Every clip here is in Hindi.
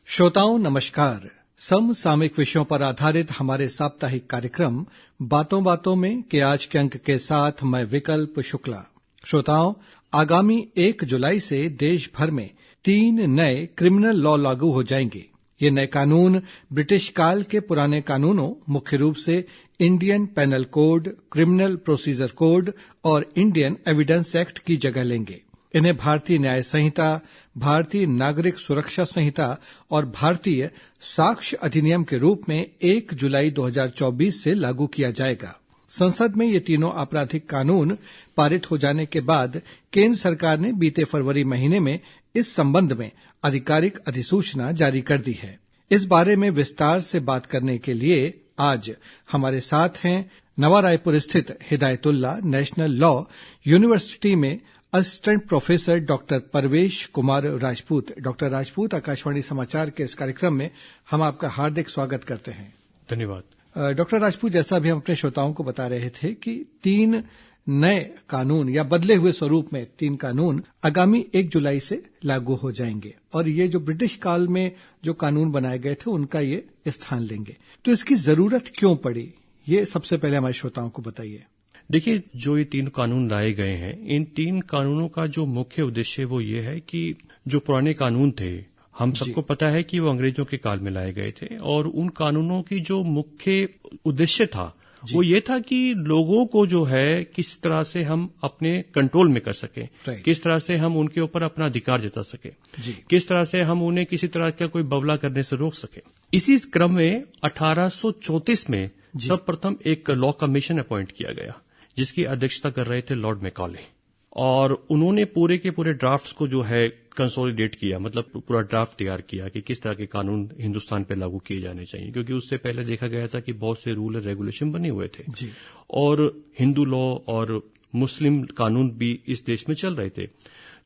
श्रोताओं नमस्कार। समसामयिक विषयों पर आधारित हमारे साप्ताहिक कार्यक्रम बातों बातों में के आज के अंक के साथ मैं विकल्प शुक्ला। श्रोताओं, आगामी 1 जुलाई से देश भर में 3 नए क्रिमिनल लॉ लागू हो जाएंगे। ये नए कानून ब्रिटिश काल के पुराने कानूनों, मुख्य रूप से Indian penal code, criminal procedure code और इंडियन एविडेंस एक्ट की जगह लेंगे। इन्हें भारतीय न्याय संहिता, भारतीय नागरिक सुरक्षा संहिता और भारतीय साक्ष्य अधिनियम के रूप में 1 जुलाई 2024 से लागू किया जाएगा। संसद में ये तीनों आपराधिक कानून पारित हो जाने के बाद केंद्र सरकार ने बीते फरवरी महीने में इस संबंध में आधिकारिक अधिसूचना जारी कर दी है। इस बारे में विस्तार से बात करने के लिए आज हमारे साथ हैं नवा रायपुर स्थित हिदायतुल्लाह नेशनल लॉ यूनिवर्सिटी में असिस्टेंट प्रोफेसर डॉक्टर परवेश कुमार राजपूत। डॉक्टर राजपूत, आकाशवाणी समाचार के इस कार्यक्रम में हम आपका हार्दिक स्वागत करते हैं। धन्यवाद। डॉक्टर राजपूत, जैसा अभी हम अपने श्रोताओं को बता रहे थे कि 3 नए कानून या बदले हुए स्वरूप में 3 कानून आगामी 1 जुलाई से लागू हो जाएंगे और ये जो ब्रिटिश काल में जो कानून बनाए गए थे उनका ये स्थान लेंगे। तो इसकी जरूरत क्यों पड़ी, ये सबसे पहले हमारे श्रोताओं को बताइए। देखिए, जो ये 3 कानून लाए गए हैं, इन 3 कानूनों का जो मुख्य उद्देश्य वो ये है कि जो पुराने कानून थे, हम सबको पता है कि वो अंग्रेजों के काल में लाए गए थे और उन कानूनों की जो मुख्य उद्देश्य था वो ये था कि लोगों को जो है किस तरह से हम अपने कंट्रोल में कर सकें, किस तरह से हम उनके ऊपर अपना अधिकार जता सकें, किस तरह से हम उन्हें किसी तरह का कोई बवला करने से रोक सकें। इसी क्रम में 1834 में सर्वप्रथम एक लॉ कमीशन अपॉइंट किया गया जिसकी अध्यक्षता कर रहे थे लॉर्ड मैकॉले, और उन्होंने पूरे के पूरे ड्राफ्ट्स को जो है कंसोलिडेट किया, मतलब पूरा ड्राफ्ट तैयार किया कि किस तरह के कानून हिंदुस्तान पे लागू किए जाने चाहिए, क्योंकि उससे पहले देखा गया था कि बहुत से रूल और रेगुलेशन बने हुए थे और हिंदू लॉ और मुस्लिम कानून भी इस देश में चल रहे थे,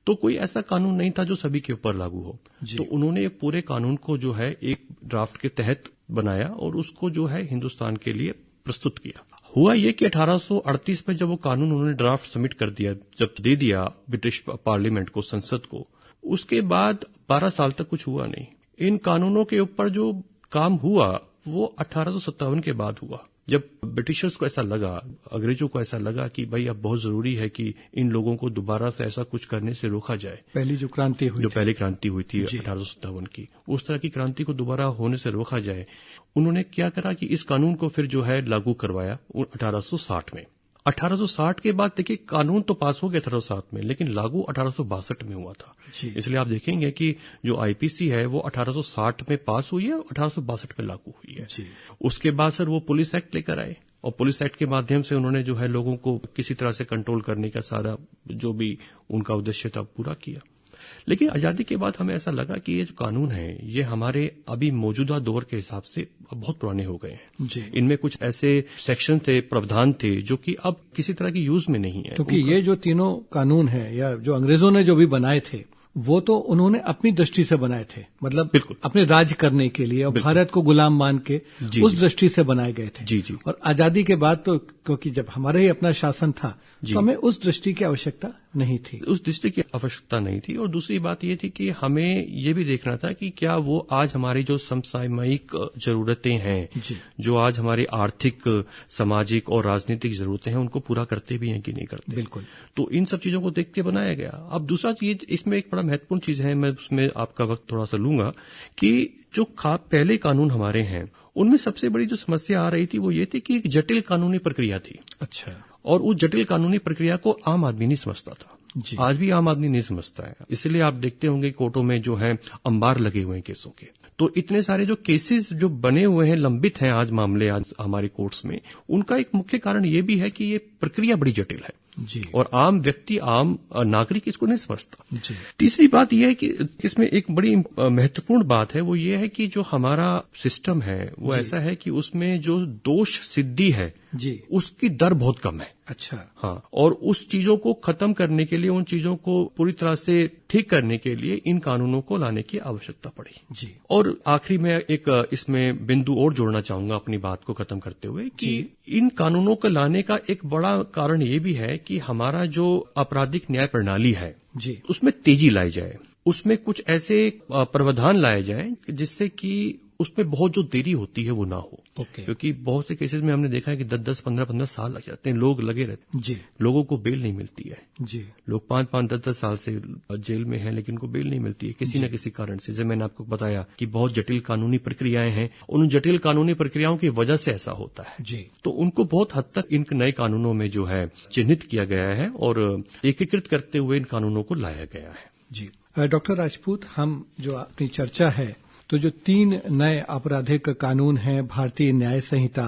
तो कोई ऐसा कानून नहीं था जो सभी के ऊपर लागू हो। तो उन्होंने पूरे कानून को जो है एक ड्राफ्ट के तहत बनाया और उसको जो है हिंदुस्तान के लिए प्रस्तुत किया। हुआ ये कि 1838 में जब वो कानून उन्होंने ड्राफ्ट सबमिट कर दिया, जब दे दिया ब्रिटिश पार्लियामेंट को, संसद को, उसके बाद 12 साल तक कुछ हुआ नहीं। इन कानूनों के ऊपर जो काम हुआ वो 1857 के बाद हुआ, जब ब्रिटिशर्स को ऐसा लगा, अंग्रेजों को ऐसा लगा कि भाई अब बहुत जरूरी है कि इन लोगों को दोबारा से ऐसा कुछ करने से रोका जाए। पहली जो क्रांति हुई थी 1857 की, उस तरह की क्रांति को दोबारा होने से रोका जाए। उन्होंने क्या करा कि इस कानून को फिर जो है लागू करवाया 1860 में। 1860 के बाद देखिए कानून तो पास हो गया 1860 में, लेकिन लागू 1862 में हुआ था। इसलिए आप देखेंगे कि जो आईपीसी है वो 1860 में पास हुई है और 1862 में लागू हुई है। उसके बाद सर वो पुलिस एक्ट लेकर आए और पुलिस एक्ट के माध्यम से उन्होंने जो है लोगों को किसी तरह से कंट्रोल करने का सारा जो भी उनका उद्देश्य था पूरा किया। लेकिन आजादी के बाद हमें ऐसा लगा कि ये जो कानून है ये हमारे अभी मौजूदा दौर के हिसाब से बहुत पुराने हो गए हैं। इनमें कुछ ऐसे सेक्शन थे, प्रावधान थे जो कि अब किसी तरह की यूज में नहीं है। क्योंकि ये जो तीनों कानून है या जो अंग्रेजों ने जो भी बनाए थे वो तो उन्होंने अपनी दृष्टि से बनाए थे, मतलब बिल्कुल अपने राज करने के लिए और भारत को गुलाम मान के उस दृष्टि से बनाए गए थे। और आजादी के बाद तो क्योंकि जब हमारा ही अपना शासन था तो हमें उस दृष्टि की आवश्यकता नहीं थी, उस दृष्टि की आवश्यकता नहीं थी। और दूसरी बात ये थी कि हमें ये भी देखना था कि क्या वो आज हमारी जो समसामयिक जरूरतें हैं, जो आज हमारी आर्थिक, सामाजिक और राजनीतिक जरूरतें हैं, उनको पूरा करते भी हैं कि नहीं करते। बिल्कुल। तो इन सब चीजों को देख के बनाया गया। अब दूसरा चीज, इसमें एक बड़ा महत्वपूर्ण चीज है, मैं उसमें आपका वक्त थोड़ा सा लूंगा, कि जो पहले कानून हमारे हैं उनमें सबसे बड़ी जो समस्या आ रही थी वो ये थी कि एक जटिल कानूनी प्रक्रिया थी। अच्छा। और उस जटिल कानूनी प्रक्रिया को आम आदमी नहीं समझता था। आज भी आम आदमी नहीं समझता है। इसलिए आप देखते होंगे कोर्टों में जो है अंबार लगे हुए हैं केसों के। तो इतने सारे जो केसेस जो बने हुए हैं, लंबित हैं आज मामले आज हमारे कोर्ट्स में, उनका एक मुख्य कारण ये भी है कि ये प्रक्रिया बड़ी जटिल है और आम व्यक्ति, आम नागरिक इसको नहीं समझता। तीसरी बात यह है कि इसमें एक बड़ी महत्वपूर्ण बात है, वो ये है कि जो हमारा सिस्टम है वो ऐसा है कि उसमें जो दोष सिद्धि है उसकी दर बहुत कम है। अच्छा। हाँ, और उस चीजों को खत्म करने के लिए, उन चीजों को पूरी तरह से ठीक करने के लिए इन कानूनों को लाने की आवश्यकता पड़ी। और आखिरी में एक इसमें बिंदु और जोड़ना चाहूंगा अपनी बात को खत्म करते हुए कि इन कानूनों को लाने का एक बड़ा कारण ये भी है कि हमारा जो आपराधिक न्याय प्रणाली है जी। उसमें तेजी लाई जाए, उसमें कुछ ऐसे प्रावधान लाए जाएं जिससे कि उसमें बहुत जो देरी होती है वो ना हो। क्योंकि बहुत से केसेस में हमने देखा है कि 10-10, 15-15 साल लग जाते हैं, लोग लगे रहते हैं जी। लोगों को बेल नहीं मिलती है जी। लोग 5-5, 10-10 साल से जेल में हैं लेकिन उनको बेल नहीं मिलती है किसी न किसी कारण से। जैसे मैंने आपको बताया कि बहुत जटिल कानूनी प्रक्रियाएं हैं, उन जटिल कानूनी प्रक्रियाओं की वजह से ऐसा होता है। जी। तो उनको बहुत हद तक इन नए कानूनों में जो है चिन्हित किया गया है और एकीकृत करते हुए इन कानूनों को लाया गया है। जी। डॉक्टर राजपूत, हम जो अपनी चर्चा है तो जो 3 नए आपराधिक कानून हैं, भारतीय न्याय संहिता,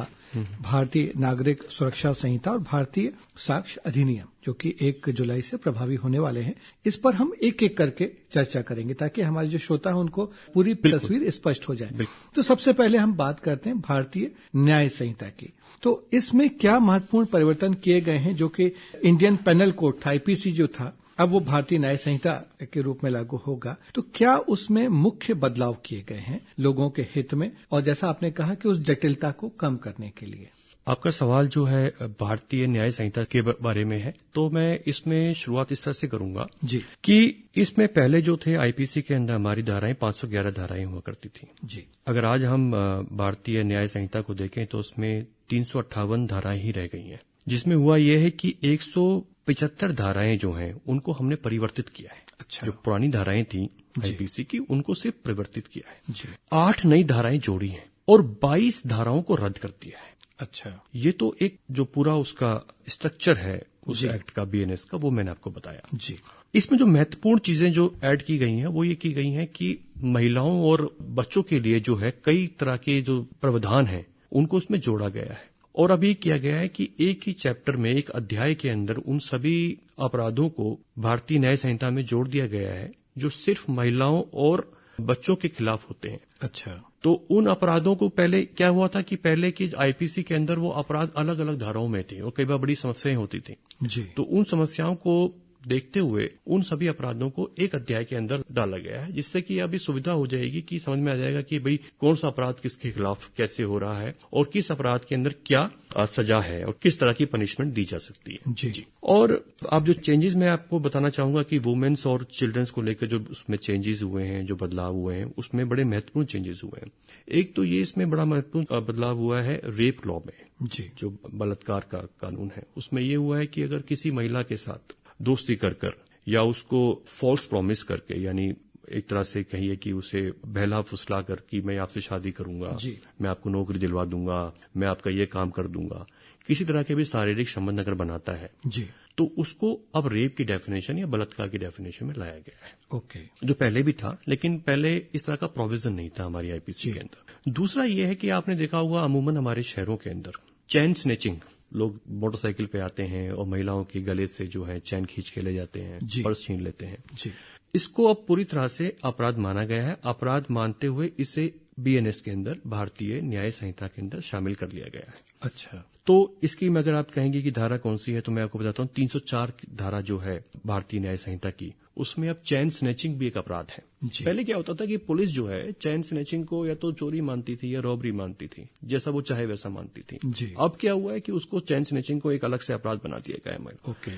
भारतीय नागरिक सुरक्षा संहिता और भारतीय साक्ष्य अधिनियम, जो कि 1 जुलाई से प्रभावी होने वाले हैं, इस पर हम एक एक करके चर्चा करेंगे ताकि हमारे जो श्रोता हैं उनको पूरी तस्वीर स्पष्ट हो जाए। तो सबसे पहले हम बात करते हैं भारतीय न्याय संहिता की। तो इसमें क्या महत्वपूर्ण परिवर्तन किए गए हैं, जो कि इंडियन पेनल कोड था, आईपीसी जो था, अब वो भारतीय न्याय संहिता के रूप में लागू होगा। तो क्या उसमें मुख्य बदलाव किए गए हैं लोगों के हित में, और जैसा आपने कहा कि उस जटिलता को कम करने के लिए? आपका सवाल जो है भारतीय न्याय संहिता के बारे में है, तो मैं इसमें शुरुआत इस तरह से करूंगा जी कि इसमें पहले जो थे आईपीसी के अंदर हमारी धाराएं 511 धाराएं हुआ करती थी जी। अगर आज हम भारतीय न्याय संहिता को देखें तो उसमें 358 धाराएं ही रह गई हैं, जिसमें हुआ यह है कि 175 धाराएं जो हैं उनको हमने परिवर्तित किया है। अच्छा। जो पुरानी धाराएं थी आईपीसी की उनको सिर्फ परिवर्तित किया है जी। 8 नई धाराएं जोड़ी हैं और 22 धाराओं को रद्द कर दिया है। अच्छा। ये तो एक जो पूरा उसका स्ट्रक्चर है उस एक्ट का, बीएनएस का, वो मैंने आपको बताया। जी। इसमें जो महत्वपूर्ण चीजें जो ऐड की गई हैं वो ये की गई हैं कि महिलाओं और बच्चों के लिए जो है कई तरह के जो प्रावधान हैं उनको उसमें जोड़ा गया है। और अभी किया गया है कि एक ही चैप्टर में, एक अध्याय के अंदर उन सभी अपराधों को भारतीय न्याय संहिता में जोड़ दिया गया है जो सिर्फ महिलाओं और बच्चों के खिलाफ होते हैं। अच्छा। तो उन अपराधों को पहले क्या हुआ था कि पहले की आईपीसी के अंदर वो अपराध अलग अलग धाराओं में थे और कई बार बड़ी समस्याएं होती थी। जी। तो उन समस्याओं को देखते हुए उन सभी अपराधों को एक अध्याय के अंदर डाला गया है, जिससे कि अभी सुविधा हो जाएगी कि समझ में आ जाएगा कि भाई कौन सा अपराध किसके खिलाफ कैसे हो रहा है और किस अपराध के अंदर क्या सजा है और किस तरह की पनिशमेंट दी जा सकती है। जी। और अब जो चेंजेस मैं आपको बताना चाहूंगा कि वुमेन्स और चिल्ड्रंस को लेकर जो उसमें चेंजेस हुए हैं, जो बदलाव हुए हैं, उसमें बड़े महत्वपूर्ण चेंजेस हुए हैं। एक तो ये इसमें बड़ा महत्वपूर्ण बदलाव हुआ है रेप लॉ में, जी। जो बलात्कार का कानून है उसमें ये हुआ है कि अगर किसी महिला के साथ दोस्ती कर या उसको फॉल्स प्रॉमिस करके, यानी एक तरह से कहिए कि उसे बहला फुसला कर कि मैं आपसे शादी करूंगा, मैं आपको नौकरी दिलवा दूंगा, मैं आपका ये काम कर दूंगा, किसी तरह के भी शारीरिक संबंध अगर बनाता है जी, तो उसको अब रेप की डेफिनेशन या बलात्कार की डेफिनेशन में लाया गया है। ओके। जो पहले भी था, लेकिन पहले इस तरह का प्रोविजन नहीं था हमारी आईपीसी के अंदर। दूसरा ये है कि आपने देखा होगा अमूमन हमारे शहरों के अंदर चैन स्नेचिंग, लोग मोटरसाइकिल पे आते हैं और महिलाओं के गले से जो है चैन खींच के ले जाते हैं, पर्स छीन लेते हैं। जी। इसको अब पूरी तरह से अपराध माना गया है। अपराध मानते हुए इसे बीएनएस के अंदर, भारतीय न्याय संहिता के अंदर शामिल कर लिया गया है। अच्छा। तो इसकी में अगर आप कहेंगे कि धारा कौन सी है, तो मैं आपको बताता हूँ 304 धारा जो है भारतीय न्याय संहिता की, उसमें अब चैन स्नैचिंग भी एक अपराध है। पहले क्या होता था कि पुलिस जो है चैन स्नैचिंग को या तो चोरी मानती थी या रॉबरी मानती थी, जैसा वो चाहे वैसा मानती थी। जी। अब क्या हुआ है कि उसको चैन स्नैचिंग को एक अलग से अपराध बना दिया गया है। ओके।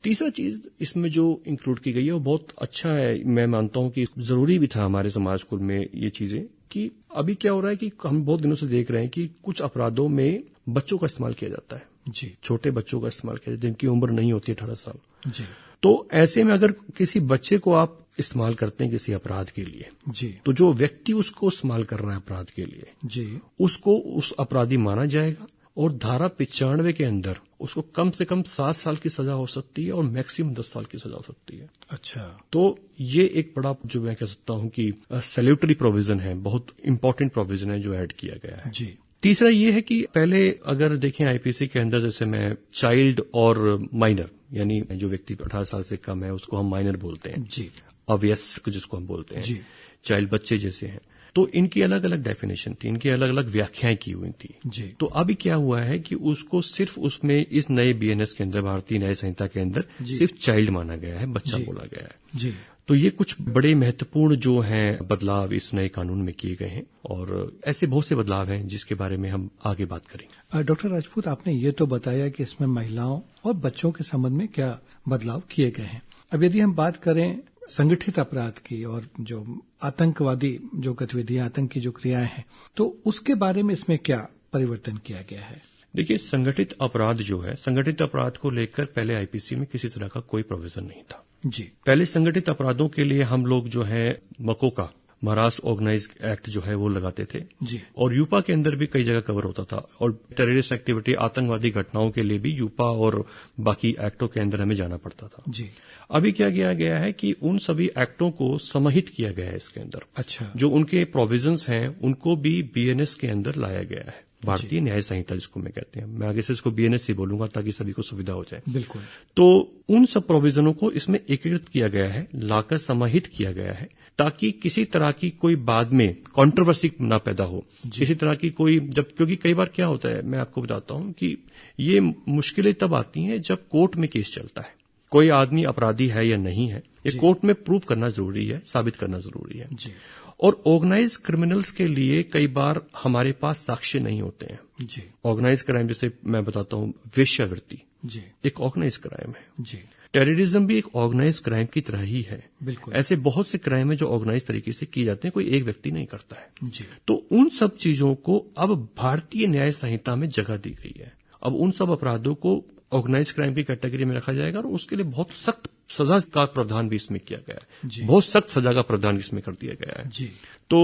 तीसरा चीज इसमें जो इंक्लूड की गई है वो बहुत अच्छा है। मैं मानता हूं कि जरूरी भी था हमारे समाज को में ये चीजें, कि अभी क्या हो रहा है कि हम बहुत दिनों से देख रहे हैं कि कुछ अपराधों में बच्चों का इस्तेमाल किया जाता है। जी। छोटे बच्चों का इस्तेमाल किया जाता है जिनकी उम्र नहीं होती 18 साल। जी। तो ऐसे में अगर किसी बच्चे को आप इस्तेमाल करते हैं किसी अपराध के लिए, जी, तो जो व्यक्ति उसको इस्तेमाल कर रहा है अपराध के लिए, जी, उसको उस अपराधी माना जाएगा और धारा 95 के अंदर उसको कम से कम 7 साल की सजा हो सकती है और मैक्सिमम 10 साल की सजा हो सकती है। अच्छा। तो ये एक बड़ा, जो मैं कह सकता हूं कि सैल्यूटरी प्रोविजन है, बहुत इंपॉर्टेंट प्रोविजन है जो ऐड किया गया है। जी। तीसरा ये है कि पहले अगर देखें आईपीसी के अंदर, जैसे मैं चाइल्ड और माइनर, यानी जो व्यक्ति 18 साल से कम है उसको हम माइनर बोलते हैं। जी। अवयस्क जिसको हम बोलते हैं। जी। चाइल्ड बच्चे जैसे हैं, तो इनकी अलग अलग डेफिनेशन थी, इनकी अलग अलग व्याख्याएं की हुई थी। जी। तो अभी क्या हुआ है कि उसको सिर्फ उसमें इस नए बीएनएस के अंदर, भारतीय न्याय संहिता के अंदर सिर्फ चाइल्ड माना गया है, बच्चा बोला गया है। जी। तो ये कुछ बड़े महत्वपूर्ण जो हैं बदलाव इस नए कानून में किए गए हैं, और ऐसे बहुत से बदलाव हैं जिसके बारे में हम आगे बात करेंगे। डॉक्टर राजपूत, आपने ये तो बताया कि इसमें महिलाओं और बच्चों के संबंध में क्या बदलाव किए गए हैं, अब यदि हम बात करें संगठित अपराध की और जो आतंकवादी जो गतिविधियां, आतंकी जो क्रियाएं हैं, तो उसके बारे में इसमें क्या परिवर्तन किया गया है? देखिए, संगठित अपराध जो है, संगठित अपराध को लेकर पहले आईपीसी में किसी तरह का कोई प्रोविजन नहीं था जी। पहले संगठित अपराधों के लिए हम लोग जो है मकोका, महाराष्ट्र ऑर्गेनाइज एक्ट जो है वो लगाते थे जी। और यूपा के अंदर भी कई जगह कवर होता था और टेररिस्ट एक्टिविटी, आतंकवादी घटनाओं के लिए भी यूपा और बाकी एक्टों के अंदर हमें जाना पड़ता था जी। अभी क्या किया गया है कि उन सभी एक्टों को समाहित किया गया है इसके अंदर। अच्छा। जो उनके प्रोविजंस हैं उनको भी बीएनएस के अंदर लाया गया है, भारतीय न्याय संहिता जिसको मैं कहते हैं। मैं आगे से इसको बीएनएस ही बोलूंगा ताकि सभी को सुविधा हो जाए। बिल्कुल। तो उन सब प्रोविजनों को इसमें एकीकृत किया गया है, लाकर समाहित किया गया है ताकि किसी तरह की कोई बाद में कंट्रोवर्सी ना पैदा हो, किसी तरह की कोई क्योंकि कई बार क्या होता है, मैं आपको बताता हूं कि ये मुश्किलें तब आती हैं जब कोर्ट में केस चलता है। कोई आदमी अपराधी है या नहीं है, ये कोर्ट में प्रूव करना जरूरी है, साबित करना जरूरी है जी। और ऑर्गेनाइज क्रिमिनल्स के लिए कई बार हमारे पास साक्ष्य नहीं होते हैं जी। ऑर्गेनाइज क्राइम, जैसे मैं बताता हूं वेश्यावृत्ति जी। एक ऑर्गेनाइज क्राइम है जी। टेररिज्म भी एक ऑर्गेनाइज क्राइम की तरह ही है। बिल्कुल। ऐसे बहुत से क्राइम है जो ऑर्गेनाइज तरीके से किए जाते हैं, कोई एक व्यक्ति नहीं करता है जी। तो उन सब चीजों को अब भारतीय न्याय संहिता में जगह दी गई है। अब उन सब अपराधों को ऑर्गेनाइज क्राइम की कैटेगरी में रखा जाएगा और उसके लिए बहुत सख्त सजा का प्रावधान भी इसमें किया गया है, बहुत सख्त सजा का प्रावधान इसमें कर दिया गया है जी। तो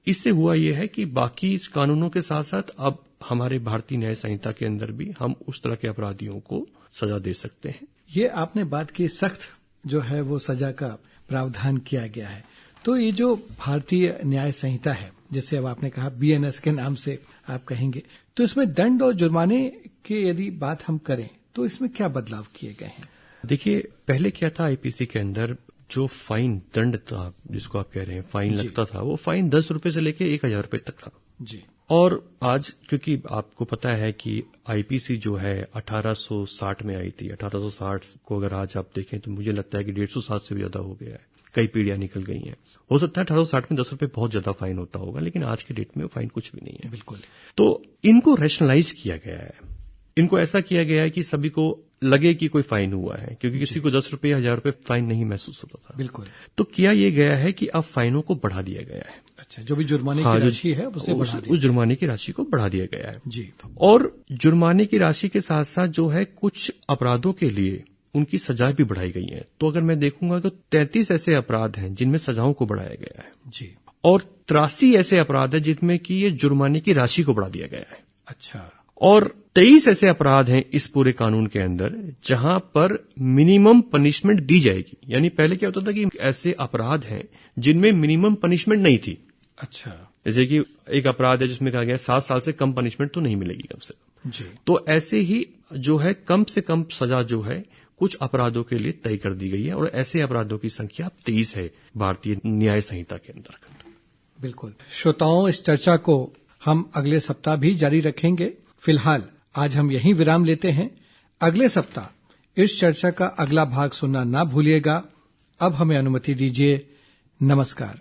इससे हुआ यह है कि बाकी कानूनों के साथ साथ अब हमारे भारतीय न्याय संहिता के अंदर भी हम उस तरह के अपराधियों को सजा दे सकते हैं। ये आपने बात की, सख्त जो है वो सजा का प्रावधान किया गया है। तो ये जो भारतीय न्याय संहिता है, जैसे अब आपने कहा बीएनएस के नाम से आप कहेंगे, तो इसमें दंड और जुर्माने की यदि बात हम करें तो इसमें क्या बदलाव किए गए हैं? देखिए, पहले क्या था, आईपीसी के अंदर जो फाइन दंड था, जिसको आप कह रहे हैं फाइन लगता था, वो फाइन 10 रुपए से लेके 1000 रुपए तक था जी। और आज क्योंकि आपको पता है कि आईपीसी जो है 1860 में आई थी, 1860 को अगर आज आप देखें तो मुझे लगता है कि 150 साल से भी ज्यादा हो गया है, कई पीढ़ियां निकल गई हैं। हो सकता है 1860 में 10 रुपए बहुत ज्यादा फाइन होता होगा, लेकिन आज के डेट में फाइन कुछ भी नहीं है। बिल्कुल। तो इनको रैशनलाइज किया गया है, इनको ऐसा किया गया है कि सभी को लगे कि कोई फाइन हुआ है, क्योंकि किसी को 10 रुपए 1000 रुपए फाइन नहीं महसूस होता था। बिल्कुल। तो किया ये गया है कि अब फाइनों को बढ़ा दिया गया है। अच्छा, जो भी जुर्माने की राशि है उसे बढ़ा दिया, उस जुर्माने की राशि को बढ़ा दिया गया है जी। और जुर्माने की राशि के साथ साथ जो है कुछ अपराधों के लिए उनकी सजाएं भी बढ़ाई गई हैं। तो अगर मैं देखूंगा तो 33 ऐसे अपराध हैं जिनमें सजाओं को बढ़ाया गया है जी, और 83 ऐसे अपराध है जिनमें कि ये जुर्माने की राशि को बढ़ा दिया गया है। अच्छा। और 23 ऐसे अपराध हैं इस पूरे कानून के अंदर जहां पर मिनिमम पनिशमेंट दी जाएगी। यानी पहले क्या होता था कि ऐसे अपराध हैं जिनमें मिनिमम पनिशमेंट नहीं थी। अच्छा। जैसे कि एक अपराध है जिसमें कहा गया 7 साल से कम पनिशमेंट तो नहीं मिलेगी कम से कम जी। तो ऐसे ही जो है कम से कम सजा जो है कुछ अपराधों के लिए तय कर दी गई है और ऐसे अपराधों की संख्या 23 है भारतीय न्याय संहिता के अंदर। बिल्कुल। श्रोताओं, इस चर्चा को हम अगले सप्ताह भी जारी रखेंगे। फिलहाल आज हम यहीं विराम लेते हैं। अगले सप्ताह इस चर्चा का अगला भाग सुनना ना भूलिएगा। अब हमें अनुमति दीजिए। नमस्कार।